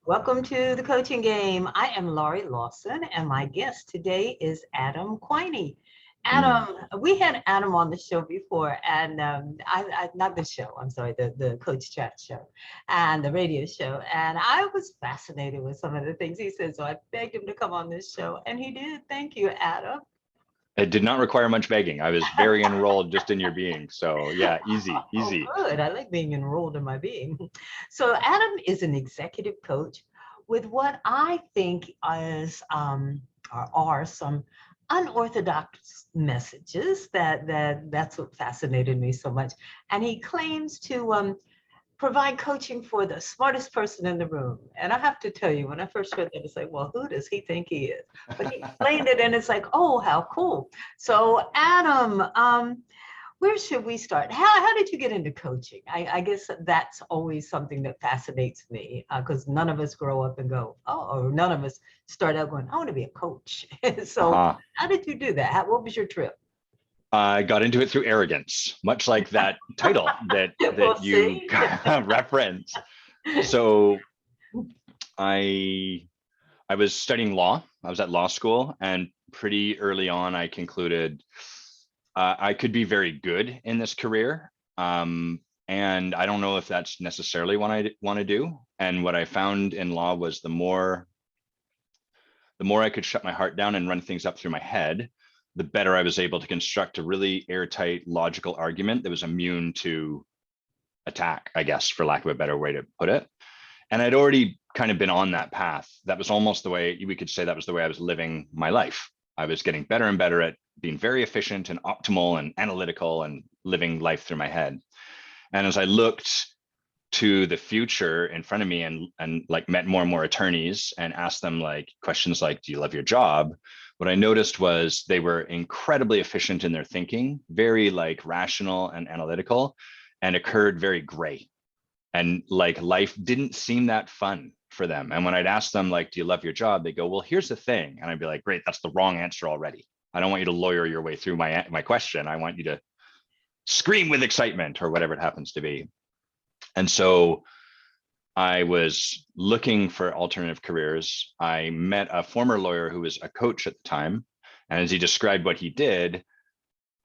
Welcome to the coaching game. I am Laurie Lawson, and my guest today is Adam Quiney. Mm. Adam, we had Adam on the show before, and not the show, I'm sorry, the Coach Chat show and the radio show. And I was fascinated with some of the things he said, so I begged him to come on this show, and he did. Thank you, Adam. It did not require much begging. I was very enrolled just in your being. So yeah, easy, Oh, easy. good. I like being enrolled in my being. So, Adam is an executive coach with what I think are some unorthodox messages that's what fascinated me so much. And he claims to provide coaching for the smartest person in the room. And I have to tell you, when I first heard that, it's like, well, who does he think he is? But he explained it, and it's like, oh, how cool. So, Adam, where should we start? How did you get into coaching? I guess that's always something that fascinates me because none of us grow up and go, oh, or none of us start out going, I want to be a coach. So Uh-huh. how did you do that? What was your trip? I got into it through arrogance, much like that title that We'll you see. reference. So I I was studying law. I was at law school, and pretty early on, I concluded I could be very good in this career. And I don't know if that's necessarily what I want to do. And what I found in law was the more I could shut my heart down and run things up through my head, the better I was able to construct a really airtight, logical argument that was immune to attack, I guess, for lack of a better way to put it. And I'd already kind of been on that path. That was almost the way we could say that was the way I was living my life. I was getting better and better at being very efficient and optimal and analytical and living life through my head. And as I looked to the future in front of me and like met more and more attorneys and asked them like questions like, do you love your job? What I noticed was they were incredibly efficient in their thinking, very like rational and analytical, and occurred very gray. And like life didn't seem that fun for them. And when I'd ask them like, do you love your job? They go, well, here's the thing. And I'd be like, great, that's the wrong answer already. I don't want you to lawyer your way through my question. I want you to scream with excitement or whatever it happens to be. And so I was looking for alternative careers. I met a former lawyer who was a coach at the time. And as he described what he did,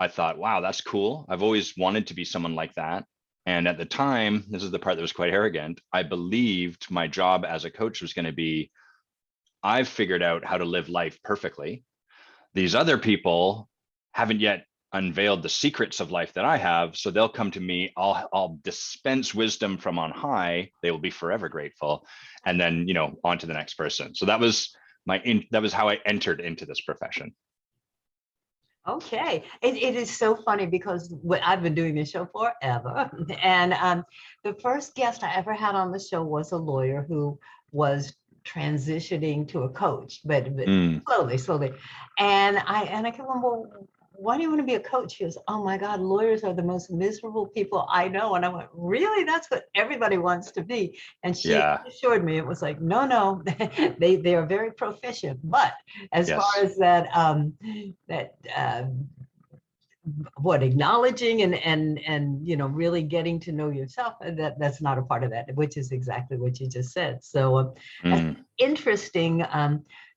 I thought, wow, that's cool. I've always wanted to be someone like that. And at the time, this is the part that was quite arrogant, I believed my job as a coach was going to be, I've figured out how to live life perfectly. These other people haven't yet unveiled the secrets of life that I have. So they'll come to me, I'll dispense wisdom from on high. They will be forever grateful. And then, on to the next person. So that was how I entered into this profession. Okay. It is so funny because I've been doing this show forever. And the first guest I ever had on the show was a lawyer who was transitioning to a coach, but Mm, slowly. And I kept going, well, why do you want to be a coach? He goes, oh my God, lawyers are the most miserable people I know. And I went, really? That's what everybody wants to be. And she yeah. assured me it was like, no, they are very proficient. But as far Yes. as that what acknowledging and really getting to know yourself, that's not a part of that, which is exactly what you just said. So that's Mm, interesting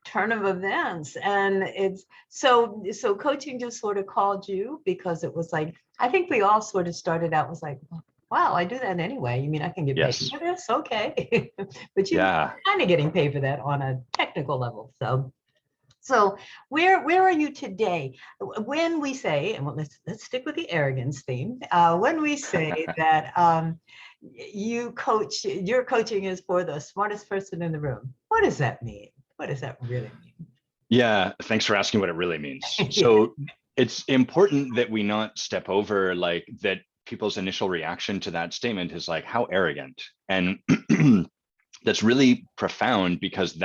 turn of events. And it's so coaching just sort of called you because it was like, I think we all sort of started out was like, wow, I do that anyway. You mean I can get paid yes. for this? Okay. But you're Yeah. kind of getting paid for that on a technical level. So where are you today? When we say, and let's stick with the arrogance theme. When we say that your coaching is for the smartest person in the room, what does that mean? What does that really Yeah. Thanks for asking what it really means. mean? So it's important that we not step over like that. People's initial reaction to that statement is like, how arrogant. And that's really profound because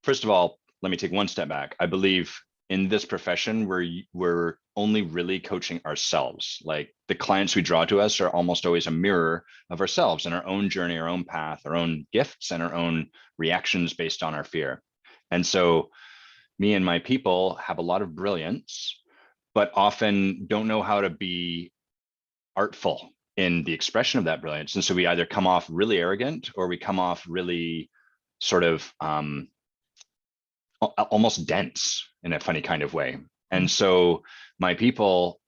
first of all, let me take one step back. I believe in this profession, we're only really coaching ourselves. Like the clients we draw to us are almost always a mirror of ourselves and our own journey, our own path, our own gifts, and our own reactions based on our fear. And so me and my people have a lot of brilliance, but often don't know how to be artful in the expression of that brilliance. And so we either come off really arrogant or we come off really sort of almost dense in a funny kind of way. And so my people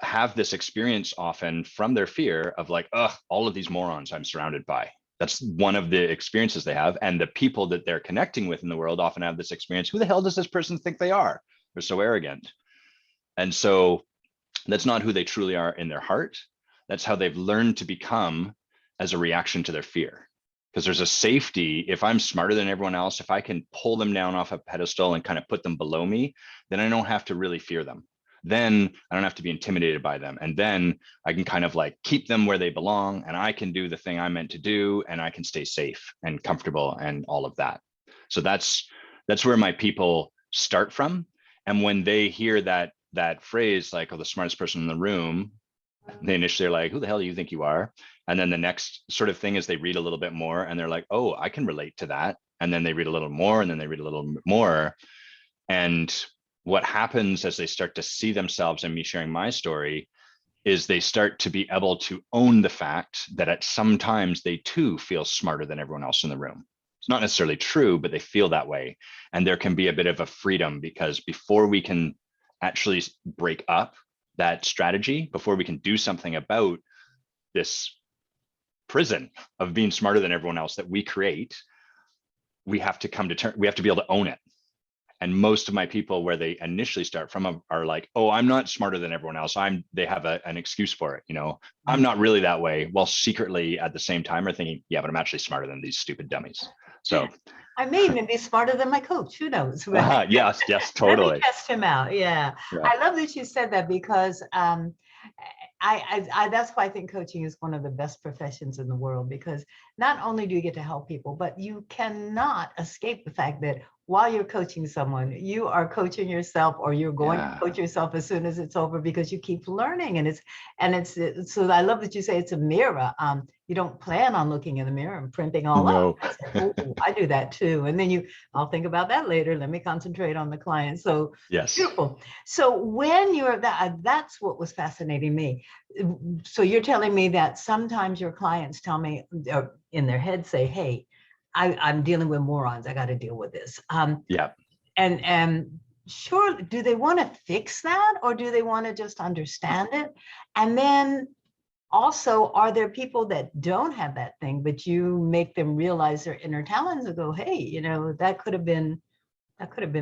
have this experience often from their fear of like, ugh, all of these morons I'm surrounded by. That's one of the experiences they have. And the people that they're connecting with in the world often have this experience. Who the hell does this person think they are? They're so arrogant. And so that's not who they truly are in their heart. That's how they've learned to become as a reaction to their fear. Because there's a safety. If I'm smarter than everyone else, if I can pull them down off a pedestal and kind of put them below me, then I don't have to really fear them. Then I don't have to be intimidated by them. And then I can kind of like keep them where they belong, and I can do the thing I'm meant to do, and I can stay safe and comfortable and all of that. So that's where my people start from. And when they hear that phrase, like, oh, the smartest person in the room, they initially are like, who the hell do you think you are? And then the next sort of thing is they read a little bit more and they're like, oh, I can relate to that. And then they read a little more, and then they read a little more. And what happens as they start to see themselves and me sharing my story is they start to be able to own the fact that at some times they too feel smarter than everyone else in the room. It's not necessarily true, but they feel that way. And there can be a bit of a freedom, because before we can actually break up that strategy, before we can do something about this prison of being smarter than everyone else that we create, we have to come to terms, we have to be able to own it. And most of my people, where they initially start from, are like, oh, I'm not smarter than everyone else. They have an excuse for it. You know, I'm not really that way. While secretly at the same time are thinking, yeah, but I'm actually smarter than these stupid dummies. So I may even be smarter than my coach. Who knows? Right? Yes, totally. Let me test him out. Yeah. I love that you said that, because I that's why I think coaching is one of the best professions in the world, because not only do you get to help people, but you cannot escape the fact that while you're coaching someone, you are coaching yourself, or you're going to coach yourself as soon as it's over, because you keep learning. And it's so I love that you say it's a mirror. You don't plan on looking in the mirror and printing all up. I do that too. And then I'll think about that later. Let me concentrate on the client. So yes. Beautiful. So when you're that's what was fascinating me. So you're telling me that sometimes your clients tell me, or in their head say, hey, I'm dealing with morons. I got to deal with this. Yeah. And sure, do they want to fix that, or do they want to just understand it? And then also, are there people that don't have that thing, but you make them realize their inner talents and go, hey, you know, that could have been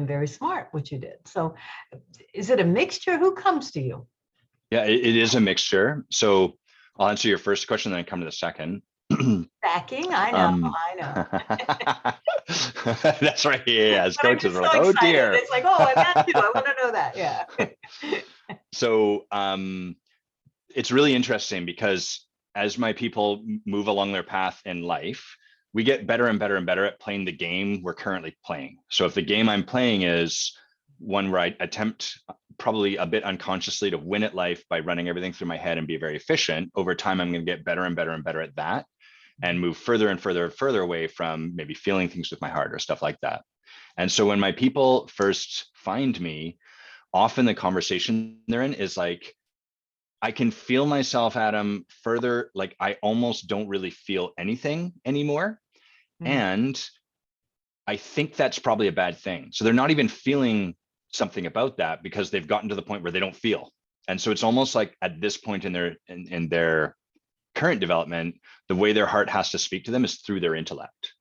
very smart what you did. So is it a mixture? Who comes to you? Yeah, it is a mixture. So I'll answer your first question, then I come to the second. Stacking, I know. That's right. Yeah, as coaches, we're like, so oh dear. It's like, oh, and that too. I want to know that. Yeah. So it's really interesting, because as my people move along their path in life, we get better and better and better at playing the game we're currently playing. So if the game I'm playing is one where I attempt, probably a bit unconsciously, to win at life by running everything through my head and be very efficient, over time, I'm going to get better and better and better at that, and move further and further and further away from maybe feeling things with my heart or stuff like that. And so when my people first find me, often the conversation they're in is like, I can feel myself, Adam, further, like I almost don't really feel anything anymore. And I think that's probably a bad thing. So they're not even feeling something about that, because they've gotten to the point where they don't feel. And so it's almost like at this point in their current development, the way their heart has to speak to them is through their intellect.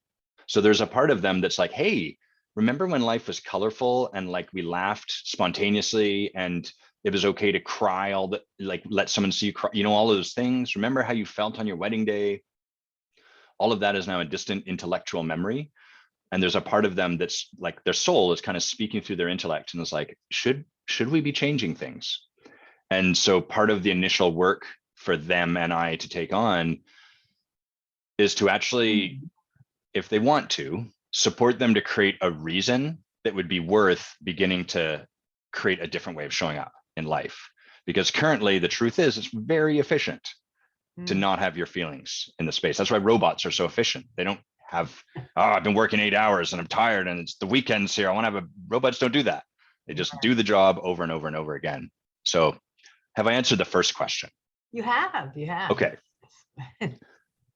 So there's a part of them that's like, hey, remember when life was colorful and like we laughed spontaneously and it was okay to cry, all the, like, let someone see you cry, you know, all of those things. Remember how you felt on your wedding day? All of that is now a distant intellectual memory. And there's a part of them that's like their soul is kind of speaking through their intellect and is like, should we be changing things? And so part of the initial work for them and I to take on is to actually, if they want to, support them to create a reason that would be worth beginning to create a different way of showing up in life. Because currently the truth is it's very efficient to not have your feelings in the space. That's why robots are so efficient. They don't have, oh, I've been working 8 hours and I'm tired and it's the weekends here, I want to have robots don't do that. They just do the job over and over and over again. So have I answered the first question? You have. Okay.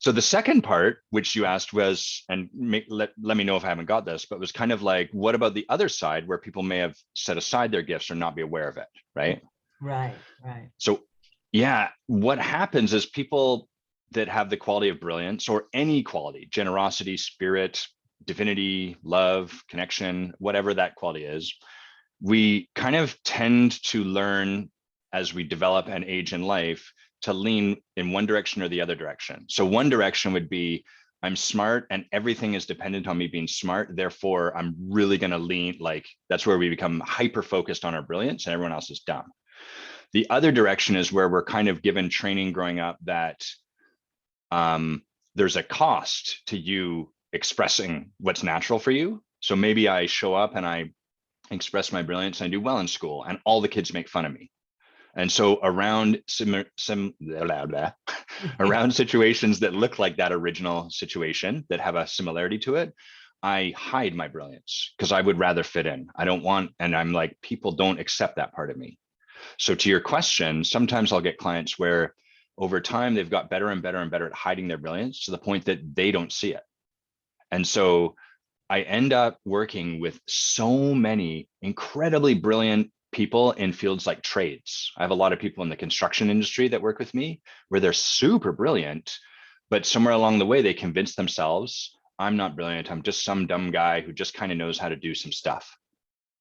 So the second part, which you asked was, and let me know if I haven't got this, but was kind of like, what about the other side where people may have set aside their gifts or not be aware of it, right? Right, right. So yeah, what happens is people that have the quality of brilliance or any quality, generosity, spirit, divinity, love, connection, whatever that quality is, we kind of tend to learn as we develop and age in life to lean in one direction or the other direction. So one direction would be, I'm smart and everything is dependent on me being smart. Therefore, I'm really going to lean, like, that's where we become hyper focused on our brilliance and everyone else is dumb. The other direction is where we're kind of given training growing up that there's a cost to you expressing what's natural for you. So maybe I show up and I express my brilliance and I do well in school and all the kids make fun of me. And so around around situations that look like that original situation that have a similarity to it, I hide my brilliance because I would rather fit in. I don't want, and I'm like, people don't accept that part of me. So to your question, sometimes I'll get clients where over time they've got better and better and better at hiding their brilliance to the point that they don't see it. And so I end up working with so many incredibly brilliant people in fields like trades. I have a lot of people in the construction industry that work with me where they're super brilliant, but somewhere along the way, they convince themselves, I'm not brilliant. I'm just some dumb guy who just kind of knows how to do some stuff.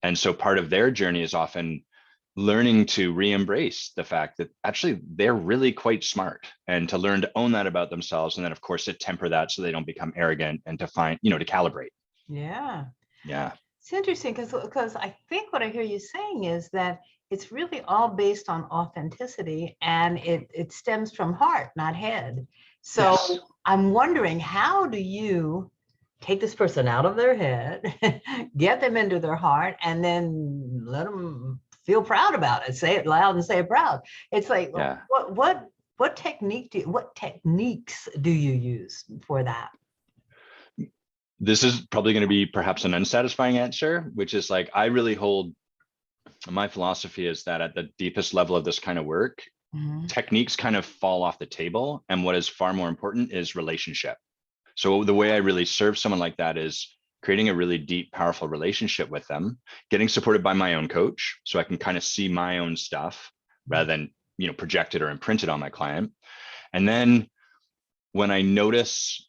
And so part of their journey is often learning to re-embrace the fact that actually they're really quite smart and to learn to own that about themselves. And then of course to temper that so they don't become arrogant and to find, to calibrate. Yeah. Yeah. It's interesting because I think what I hear you saying is that it's really all based on authenticity and it stems from heart, not head. So Yes. I'm wondering, how do you take this person out of their head, get them into their heart, and then let them feel proud about it? Say it loud and say it proud. It's like, Yeah. what techniques do you use for that? This is probably going to be perhaps an unsatisfying answer, which is like, I really hold, my philosophy is that at the deepest level of this kind of work, techniques kind of fall off the table. And what is far more important is relationship. So the way I really serve someone like that is creating a really deep, powerful relationship with them, getting supported by my own coach so I can kind of see my own stuff rather than, project it or imprint it on my client. And then when I notice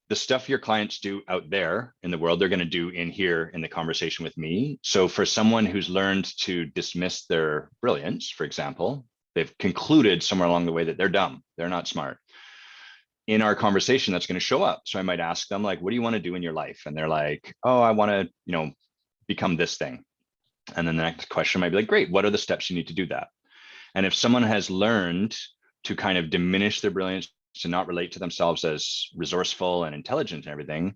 the stuff your clients do out there in the world, they're going to do in here in the conversation with me. So for someone who's learned to dismiss their brilliance, for example, they've concluded somewhere along the way that they're dumb, they're not smart. In our conversation, that's going to show up. So I might ask them, like, what do you want to do in your life? And they're like, oh, I want to, become this thing. And then the next question might be like, great, what are the steps you need to do that? And if someone has learned to kind of diminish their brilliance, to not relate to themselves as resourceful and intelligent and everything,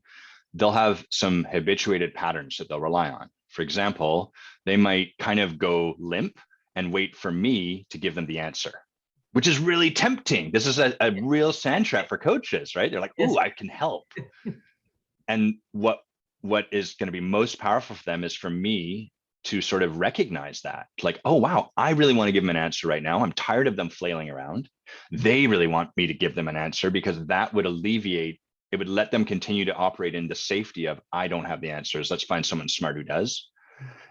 they'll have some habituated patterns that they'll rely on. For example, they might kind of go limp and wait for me to give them the answer, which is really tempting. This is a real sand trap for coaches, right? They're like, oh, I can help. And what is going to be most powerful for them is for me to sort of recognize that, like, oh, wow, I really want to give them an answer right now. I'm tired of them flailing around. They really want me to give them an answer because that would alleviate, it would let them continue to operate in the safety of, I don't have the answers. Let's find someone smart who does.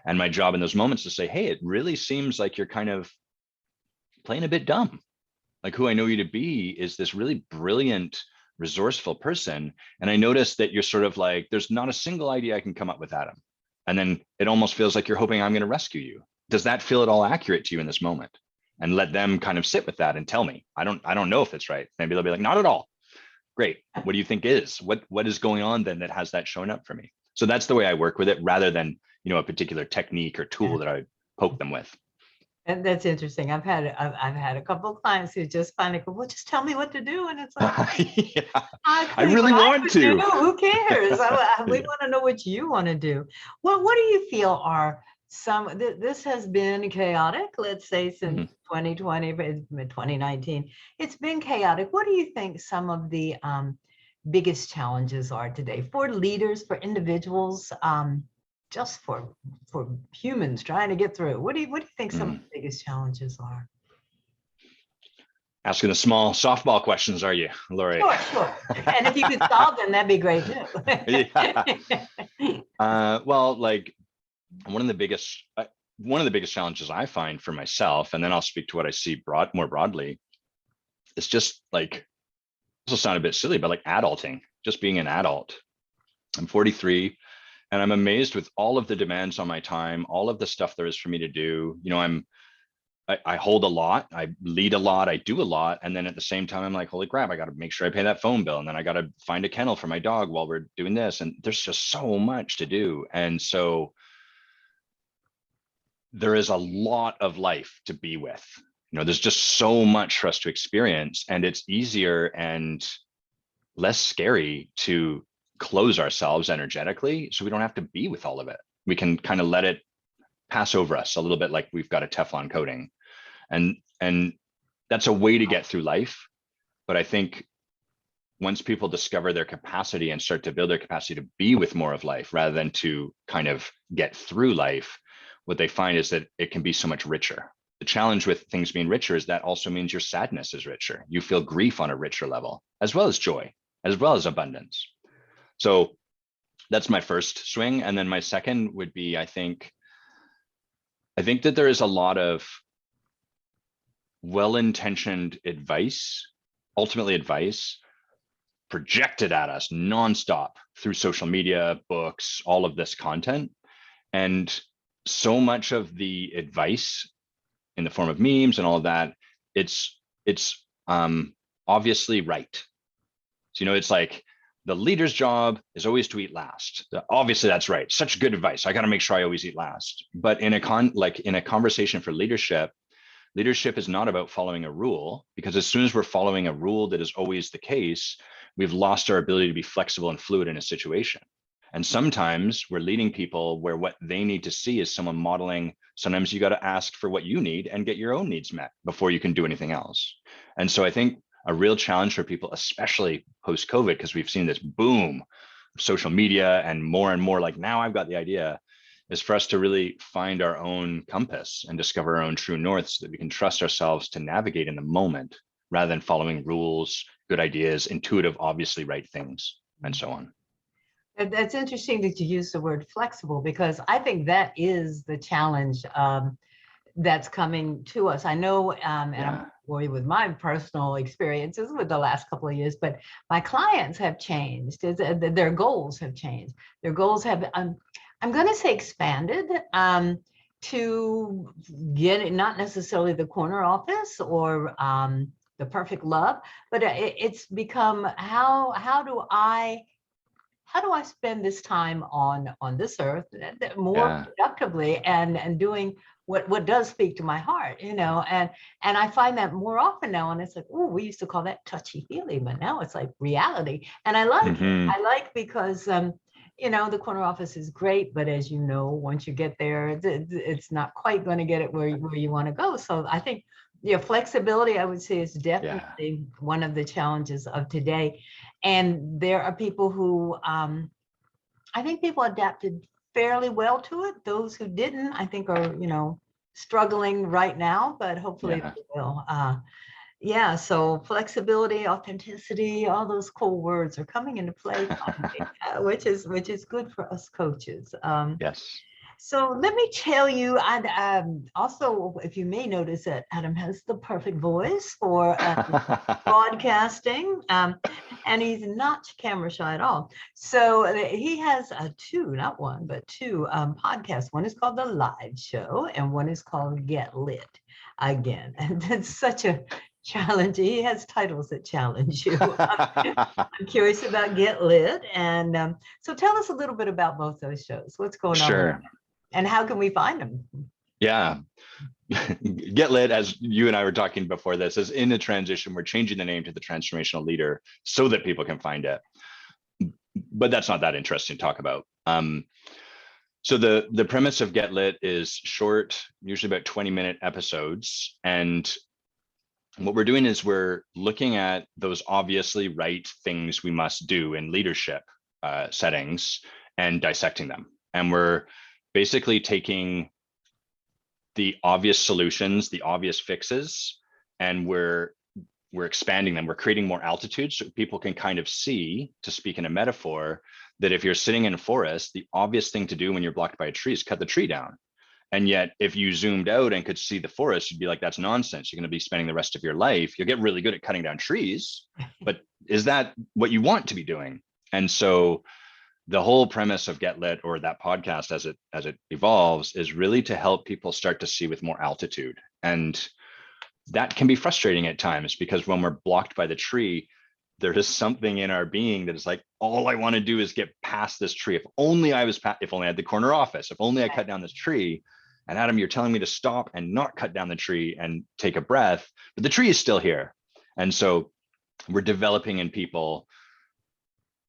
And my job in those moments is to say, hey, it really seems like you're kind of playing a bit dumb. Like, who I know you to be is this really brilliant, resourceful person. And I noticed that you're sort of like, there's not a single idea I can come up with, Adam. And then it almost feels like you're hoping I'm going to rescue you. Does that feel at all accurate to you in this moment? And let them kind of sit with that and tell me. I don't know if it's right. Maybe they'll be like, not at all. Great. What do you think is? What is going on then that has that showing up for me? So that's the way I work with it, rather than, a particular technique or tool that I poke them with. And that's interesting. I've had a couple of clients who just finally go, well, just tell me what to do. And it's like, Yeah, I really want to. Who cares? We want to know what you want to do. What do you feel are some, this has been chaotic, let's say, since 2020, 2019. It's been chaotic. What do you think some of the biggest challenges are today for leaders, for individuals, just for humans trying to get through? What do you think some of the biggest challenges are? Asking the small softball questions, are you, Laurie? Sure. And if you could solve them, that'd be great too. Yeah. Well, like one of the biggest challenges I find for myself, and then I'll speak to what I see more broadly, it's just like, this will sound a bit silly, but like adulting, just being an adult. I'm 43 and I'm amazed with all of the demands on my time, all of the stuff there is for me to do. You know, I hold a lot, I lead a lot, I do a lot. And then at the same time, I'm like, holy crap, I got to make sure I pay that phone bill. And then I got to find a kennel for my dog while we're doing this. And there's just so much to do. And so there is a lot of life to be with. You know, there's just so much for us to experience, and it's easier and less scary to close ourselves energetically, so we don't have to be with all of it. We can kind of let it pass over us a little bit, like we've got a Teflon coating, and that's a way to get through life. But I think once people discover their capacity and start to build their capacity to be with more of life rather than to kind of get through life, what they find is that it can be so much richer. The challenge with things being richer is that also means your sadness is richer. You feel grief on a richer level, as well as joy, as well as abundance. So that's my first swing. And then my second would be, I think that there is a lot of well-intentioned advice, ultimately advice, projected at us nonstop through social media, books, all of this content. And so much of the advice in the form of memes and all of that, it's obviously right. So, you know, it's like the leader's job is always to eat last. Obviously, that's right. Such good advice. I got to make sure I always eat last. But in a conversation for leadership is not about following a rule, because as soon as we're following a rule that is always the case, we've lost our ability to be flexible and fluid in a situation. And sometimes we're leading people where what they need to see is someone modeling. Sometimes you got to ask for what you need and get your own needs met before you can do anything else. And so I think a real challenge for people, especially post-COVID, because we've seen this boom of social media and more like, now I've got the idea, is for us to really find our own compass and discover our own true north, so that we can trust ourselves to navigate in the moment rather than following rules, good ideas, intuitive, obviously right things, and so on. That's interesting that you use the word flexible, because I think that is the challenge that's coming to us. I know, and I'm worried with my personal experiences with the last couple of years, but my clients have changed. Their goals have changed. Their goals have, I'm going to say, expanded to get it, not necessarily the corner office or the perfect love, but it's become how do I spend this time on this earth more productively and doing what does speak to my heart, you know, and I find that more often now, and it's like, oh, we used to call that touchy-feely, but now it's like reality. And I like it. I like, because you know, the corner office is great, but as you know, once you get there, it's not quite going to get it where you want to go. So I think flexibility, I would say, is definitely one of the challenges of today. And there are people who, I think people adapted fairly well to it. Those who didn't, I think, are, struggling right now, but hopefully they will. So flexibility, authenticity, all those cool words are coming into play, which is good for us coaches. Yes. So let me tell you, and also, if you may notice, that Adam has the perfect voice for broadcasting, and he's not camera shy at all. So he has two, not one, but two podcasts. One is called The Live Show, and one is called Get Lit. Again, and it's such a challenge. He has titles that challenge you. I'm curious about Get Lit, and so tell us a little bit about both those shows. What's going on? Sure. And how can we find them? Yeah. Get Lit, as you and I were talking before this, is in a transition. We're changing the name to the Transformational Leader so that people can find it. But that's not that interesting to talk about. So the premise of Get Lit is short, usually about 20-minute episodes. And what we're doing is we're looking at those obviously right things we must do in leadership settings and dissecting them. And we're basically taking the obvious solutions, the obvious fixes, and we're we're expanding them. We're creating more altitude so people can kind of see, to speak in a metaphor, that if you're sitting in a forest, the obvious thing to do when you're blocked by a tree is cut the tree down. And yet, if you zoomed out and could see the forest, you'd be like, that's nonsense. You're going to be spending the rest of your life. You'll get really good at cutting down trees, but is that what you want to be doing? And so the whole premise of Get Lit, or that podcast as it evolves, is really to help people start to see with more altitude. And that can be frustrating at times, because when we're blocked by the tree, there is something in our being that is like, all I want to do is get past this tree. If only I had the corner office, if only I cut down this tree. And Adam, you're telling me to stop and not cut down the tree and take a breath, but the tree is still here. And so we're developing in people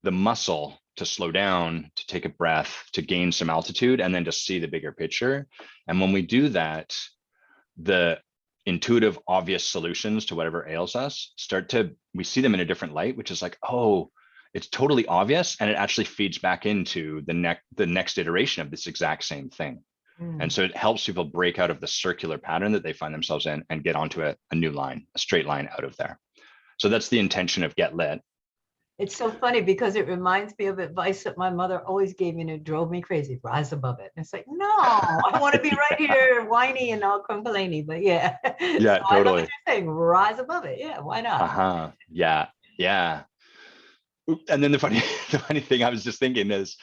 the muscle to slow down, to take a breath, to gain some altitude, and then to see the bigger picture. And when we do that, the intuitive, obvious solutions to whatever ails us we see them in a different light, which is like, oh, it's totally obvious. And it actually feeds back into the next iteration of this exact same thing. And so it helps people break out of the circular pattern that they find themselves in and get onto a new line, a straight line out of there. So that's the intention of Get Lit. It's so funny because it reminds me of advice that my mother always gave me, and it drove me crazy: rise above it. And it's like, no, I want to be right here whiny and all complaining. But yeah, yeah, so totally. I know what you're saying, rise above it. Yeah, why not? Yeah. And then the funny thing I was just thinking is,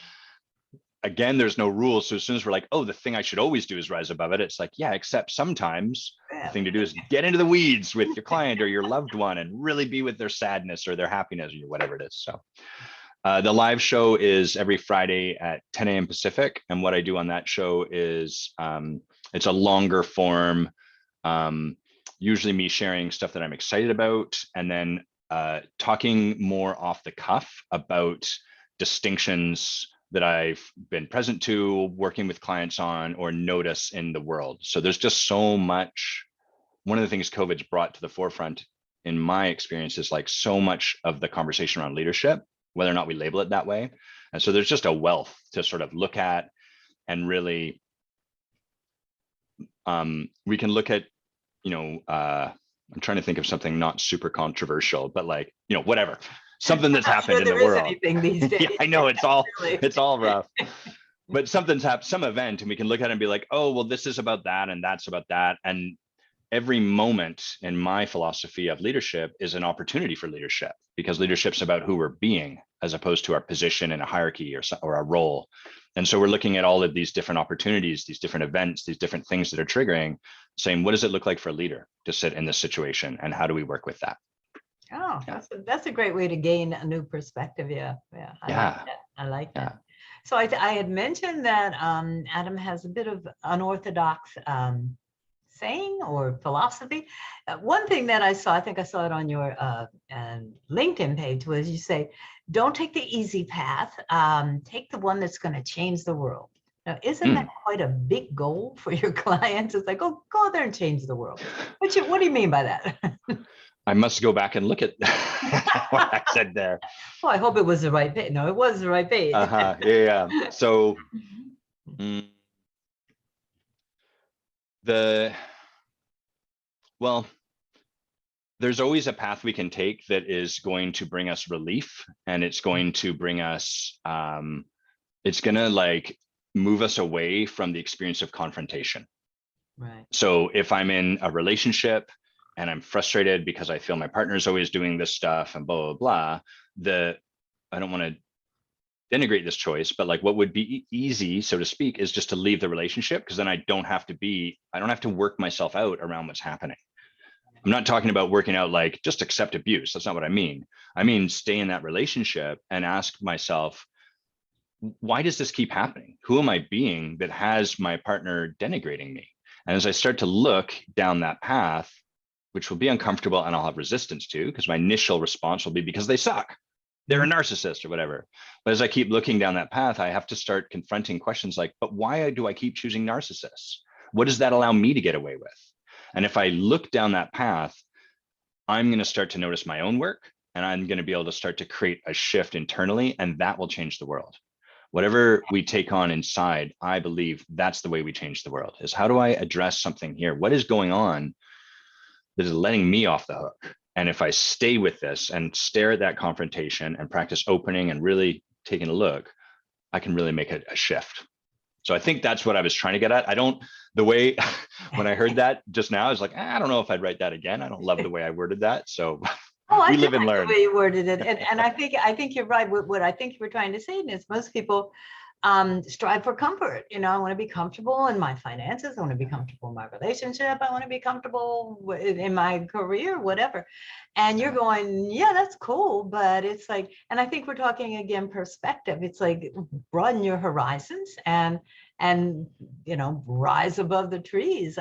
again, there's no rules. So as soon as we're like, oh, the thing I should always do is rise above it, it's like, yeah, except sometimes the thing to do is get into the weeds with your client or your loved one and really be with their sadness or their happiness or whatever it is. So the live show is every Friday at 10 a.m. Pacific. And what I do on that show is it's a longer form, usually me sharing stuff that I'm excited about, and then talking more off the cuff about distinctions that I've been present to, working with clients on, or notice in the world. So there's just so much. One of the things COVID's brought to the forefront, in my experience, is like so much of the conversation around leadership, whether or not we label it that way. And so there's just a wealth to sort of look at, and really, we can look at, I'm trying to think of something not super controversial, but like, whatever. Something that's happened in the world. Anything these days. Yeah, I know it's all rough, but something's happened, some event, and we can look at it and be like, oh, well, this is about that, and that's about that. And every moment in my philosophy of leadership is an opportunity for leadership, because leadership's about who we're being, as opposed to our position in a hierarchy or our role. And so we're looking at all of these different opportunities, these different events, these different things that are triggering, saying, what does it look like for a leader to sit in this situation, and how do we work with that? Oh, that's a great way to gain a new perspective. Yeah. I like that. So I had mentioned that Adam has a bit of unorthodox saying or philosophy. One thing that I saw, I think I saw it on your LinkedIn page, was you say, don't take the easy path, take the one that's going to change the world. Now, isn't that quite a big goal for your clients? It's like, oh, go there and change the world. What do you mean by that? I must go back and look at what I said there. Well, I hope it was the right page. No, it was the right page. Yeah. So there's always a path we can take that is going to bring us relief, and it's going to bring us, it's going to like move us away from the experience of confrontation. Right. So if I'm in a relationship and I'm frustrated because I feel my partner is always doing this stuff and blah, blah, blah, I don't want to denigrate this choice, but like what would be easy, so to speak, is just to leave the relationship, because then I don't have to work myself out around what's happening. I'm not talking about working out like just accept abuse. That's not what I mean. I mean, stay in that relationship and ask myself, why does this keep happening? Who am I being that has my partner denigrating me? And as I start to look down that path, which will be uncomfortable and I'll have resistance to, because my initial response will be because they suck, they're a narcissist or whatever. But as I keep looking down that path, I have to start confronting questions like, but why do I keep choosing narcissists? What does that allow me to get away with? And if I look down that path, I'm going to start to notice my own work, and I'm going to be able to start to create a shift internally, and that will change the world. Whatever we take on inside, I believe that's the way we change the world, is how do I address something here? What is going on that is letting me off the hook? And if I stay with this and stare at that confrontation and practice opening and really taking a look, I can really make a shift. So I think that's what I was trying to get at. The way when I heard that just now, I was like, I don't know if I'd write that again. I don't love the way I worded that. So Oh, I we do live and like learn. the way you worded it, and I think you're right. What I think you were trying to say is most people strive for comfort. I want to be comfortable in my finances. I want to be comfortable in my relationship. I want to be comfortable in my career, whatever. And you're going, yeah, that's cool, but it's like, and I think we're talking again perspective. It's like broaden your horizons and rise above the trees.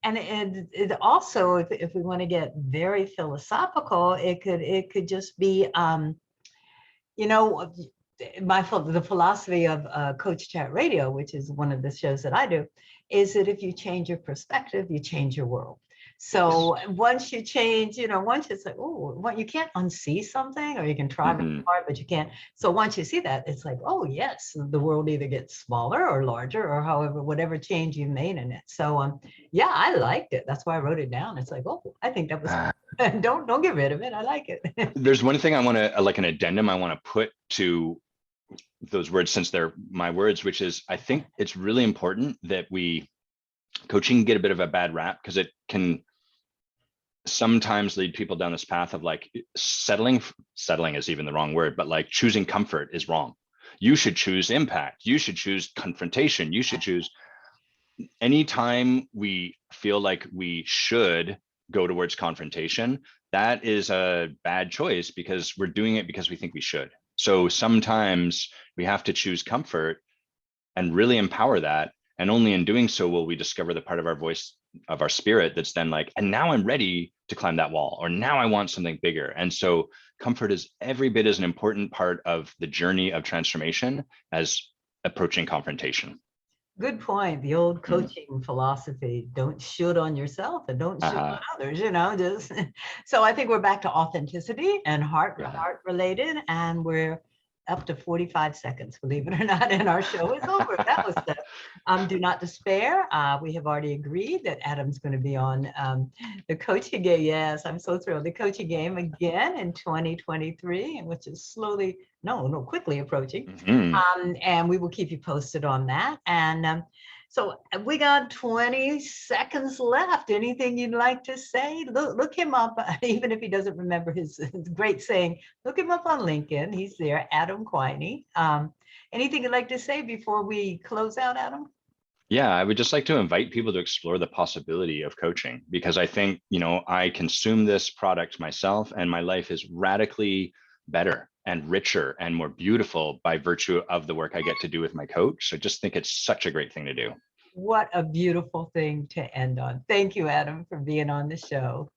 And it also, if we want to get very philosophical, it could just be, the philosophy of Coach Chat Radio, which is one of the shows that I do, is that if you change your perspective, you change your world. So once you change, once it's like, oh, you can't unsee something, or you can try really hard, but you can't. So once you see that, it's like, oh yes, the world either gets smaller or larger, or however, whatever change you made in it. So yeah, I liked it. That's why I wrote it down. It's like, oh, I think that was don't get rid of it. I like it. There's one thing I want to, like an addendum I want to put to those words, since they're my words, which is, I think it's really important that coaching get a bit of a bad rap, because it can sometimes lead people down this path of like settling is even the wrong word, but like choosing comfort is wrong. You should choose impact. You should choose confrontation. You should choose. Anytime we feel like we should go towards confrontation, that is a bad choice, because we're doing it because we think we should. So sometimes we have to choose comfort and really empower that. And only in doing so will we discover the part of our voice, of our spirit, that's then like, and now I'm ready to climb that wall, or now I want something bigger. And so comfort is every bit as an important part of the journey of transformation as approaching confrontation. Good point. The old coaching philosophy: don't shoot on yourself and don't shoot on others, just. So I think we're back to authenticity and heart related, and we're up to 45 seconds, believe it or not, and our show is over. That was do not despair. We have already agreed that Adam's going to be on the coaching game. Yes, I'm so thrilled. The coaching game again in 2023, which is quickly approaching. And we will keep you posted on that. And so we got 20 seconds left. Anything you'd like to say? Look him up, even if he doesn't remember his great saying. Look him up on LinkedIn. He's there, Adam Quiney. Anything you'd like to say before we close out, Adam? Yeah, I would just like to invite people to explore the possibility of coaching, because I think, I consume this product myself, and my life is radically better and richer and more beautiful by virtue of the work I get to do with my coach. So I just think it's such a great thing to do. What a beautiful thing to end on. Thank you, Adam, for being on the show.